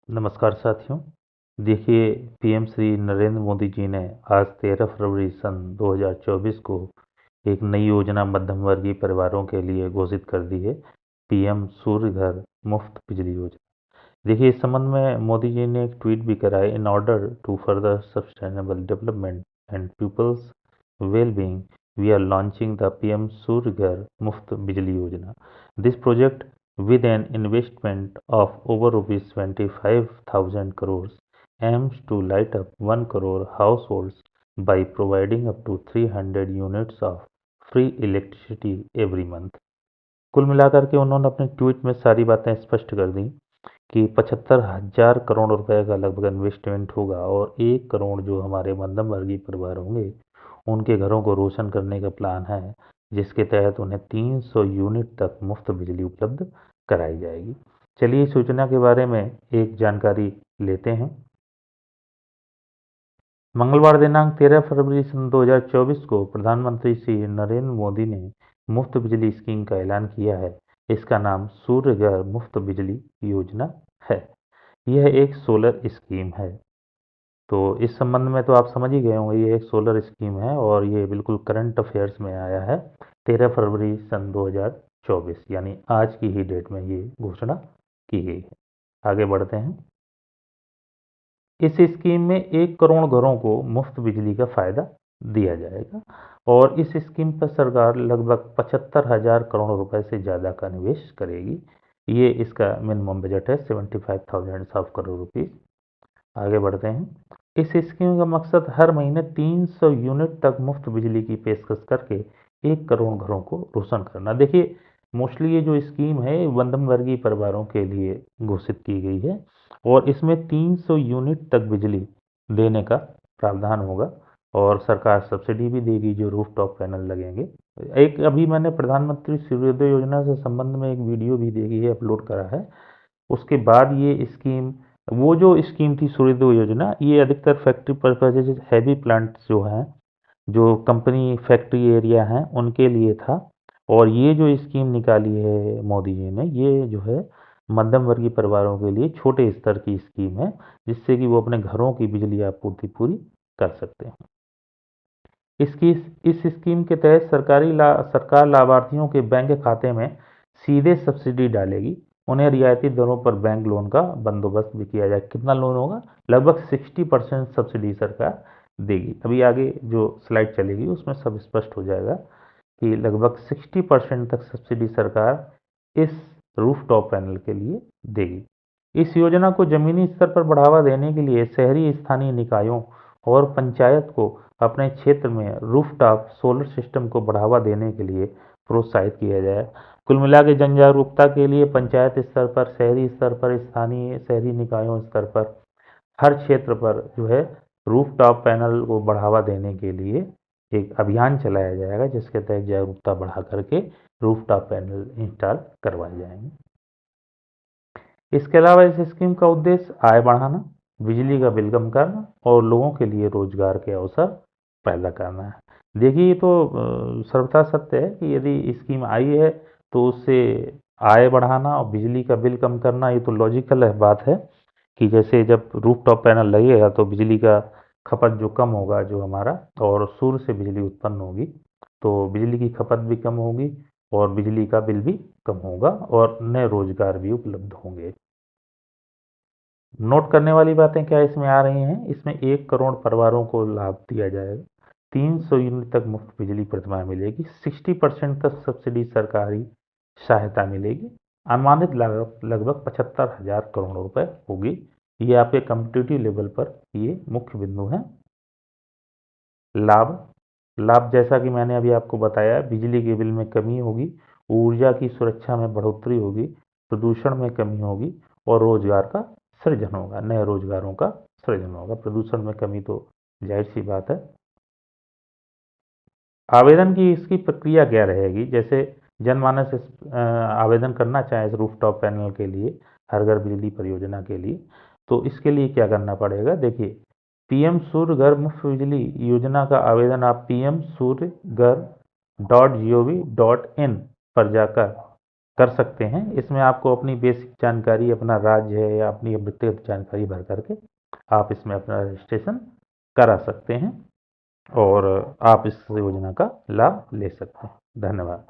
नमस्कार साथियों। देखिए, पीएम श्री नरेंद्र मोदी जी ने आज 13 फरवरी सन 2024 को एक नई योजना मध्यम वर्गीय परिवारों के लिए घोषित कर दी है। पीएम सूर्य घर मुफ्त बिजली योजना। देखिए, इस संबंध में मोदी जी ने एक ट्वीट भी करा है। In order to further sustainable development and people's well being we are launching the PM Surya Ghar Muft Bijli Yojana. This project with an investment of over rupees 25,000 crores aims to light up 1 crore households by providing up to 300 units of free electricity every month। कुल मिलाकर के उन्होंने अपने tweet में सारी बातें स्पष्ट कर दी कि 75,000 करोड़ रुपए का लगभग इन्वेस्टमेंट होगा और 1 करोड़ जो हमारे मध्यम वर्गीय परिवार होंगे उनके घरों को रोशन करने का प्लान है, जिसके तहत उन्हें 300 यूनिट तक मुफ्त बिजली उपलब्ध कराई जाएगी। चलिए इस योजना के बारे में एक जानकारी लेते हैं। मंगलवार दिनांक 13 फरवरी सन 2024 को प्रधानमंत्री श्री नरेंद्र मोदी ने मुफ्त बिजली स्कीम का ऐलान किया है। इसका नाम सूर्य घर मुफ्त बिजली योजना है। यह एक सोलर स्कीम है। तो इस संबंध में तो आप समझ ही गए होंगे, ये एक सोलर स्कीम है और ये बिल्कुल करंट अफेयर्स में आया है 13 फरवरी सन 2024, यानी आज की ही डेट में ये घोषणा की गई है। आगे बढ़ते हैं। इस स्कीम में 1 करोड़ घरों को मुफ्त बिजली का फायदा दिया जाएगा और इस स्कीम पर सरकार लगभग 75,000 करोड़ रुपए से ज़्यादा का निवेश करेगी। ये इसका मिनिमम बजट है 75,000 करोड़ रुपीज़। आगे बढ़ते हैं। इस स्कीम का मकसद हर महीने 300 यूनिट तक मुफ्त बिजली की पेशकश करके 1 करोड़ घरों को रोशन करना। देखिए, मोस्टली ये जो स्कीम है ये मध्यम वर्गीय परिवारों के लिए घोषित की गई है और इसमें 300 यूनिट तक बिजली देने का प्रावधान होगा और सरकार सब्सिडी भी देगी जो रूफटॉप पैनल लगेंगे। एक अभी मैंने प्रधानमंत्री सूर्योदय योजना से संबंध में एक वीडियो भी देखी है, अपलोड करा है। उसके बाद ये स्कीम, वो जो स्कीम थी सूर्योदय योजना, ये अधिकतर फैक्ट्री पर्पजेज हैवी प्लांट्स जो हैं, जो कंपनी फैक्ट्री एरिया हैं उनके लिए था। और ये जो स्कीम निकाली है मोदी जी ने, ये जो है मध्यम वर्गीय परिवारों के लिए छोटे स्तर की स्कीम है, जिससे कि वो अपने घरों की बिजली आपूर्ति पूरी कर सकते हैं। इसकी इस स्कीम के तहत सरकार लाभार्थियों के बैंक खाते में सीधे सब्सिडी डालेगी। उन्हें रियायती दरों पर बैंक लोन का बंदोबस्त भी किया जाए। कितना लोन होगा? लगभग 60% सब्सिडी सरकार देगी। अभी आगे जो स्लाइड चलेगी उसमें सब स्पष्ट हो जाएगा कि लगभग 60% तक सब्सिडी सरकार इस रूफटॉप पैनल के लिए देगी। इस योजना को जमीनी स्तर पर बढ़ावा देने के लिए शहरी स्थानीय निकायों और पंचायत को अपने क्षेत्र में रूफटॉप सोलर सिस्टम को बढ़ावा देने के लिए प्रोत्साहित किया जाए। कुल मिला के जन जागरूकता के लिए पंचायत स्तर पर, शहरी स्तर पर, स्थानीय शहरी निकायों स्तर पर, हर क्षेत्र पर जो है रूफटॉप पैनल को बढ़ावा देने के लिए एक अभियान चलाया जाएगा, जिसके तहत जागरूकता बढ़ा करके रूफटॉप पैनल इंस्टॉल करवाए जाएंगे। इसके अलावा इस स्कीम का उद्देश्य आय बढ़ाना, बिजली का बिल कम करना और लोगों के लिए रोजगार के अवसर पैदा करना है। देखिए, ये तो सर्वथा सत्य है कि यदि स्कीम आई है तो उससे आय बढ़ाना और बिजली का बिल कम करना, ये तो लॉजिकल है बात है कि जैसे जब रूफटॉप पैनल लगेगा तो बिजली का खपत जो कम होगा जो हमारा, और सूर्य से बिजली उत्पन्न होगी तो बिजली की खपत भी कम होगी और बिजली का बिल भी कम होगा और नए रोजगार भी उपलब्ध होंगे। नोट करने वाली बातें क्या इसमें आ रही हैं? इसमें 1 करोड़ परिवारों को लाभ दिया जाएगा, 300 यूनिट तक मुफ्त बिजली प्रतिमाह मिलेगी, 60% तक सब्सिडी सरकारी सहायता मिलेगी, अनुमानित लागत लगभग 75,000 करोड़ रुपए होगी। ये आपके कम्पिटिटिव लेवल पर ये मुख्य बिंदु हैं। लाभ लाभ जैसा कि मैंने अभी आपको बताया, बिजली के बिल में कमी होगी, ऊर्जा की सुरक्षा में बढ़ोतरी होगी, प्रदूषण में कमी होगी और रोजगार का सृजन होगा, नए रोजगारों का सृजन होगा। प्रदूषण में कमी तो जाहिर सी बात है। आवेदन की इसकी प्रक्रिया क्या रहेगी? जैसे जनमानस आवेदन करना चाहे इस रूफटॉप पैनल के लिए, हर घर बिजली परियोजना के लिए, तो इसके लिए क्या करना पड़ेगा? देखिए, पीएम सूर्य घर मुफ्त बिजली योजना का आवेदन आप pmsuryaghar.gov.in पर जाकर कर सकते हैं। इसमें आपको अपनी बेसिक जानकारी, अपना राज्य है या अपनी व्यक्तिगत जानकारी भर करके आप इसमें अपना रजिस्ट्रेशन करा सकते हैं और आप इस योजना का लाभ ले सकते हैं। धन्यवाद।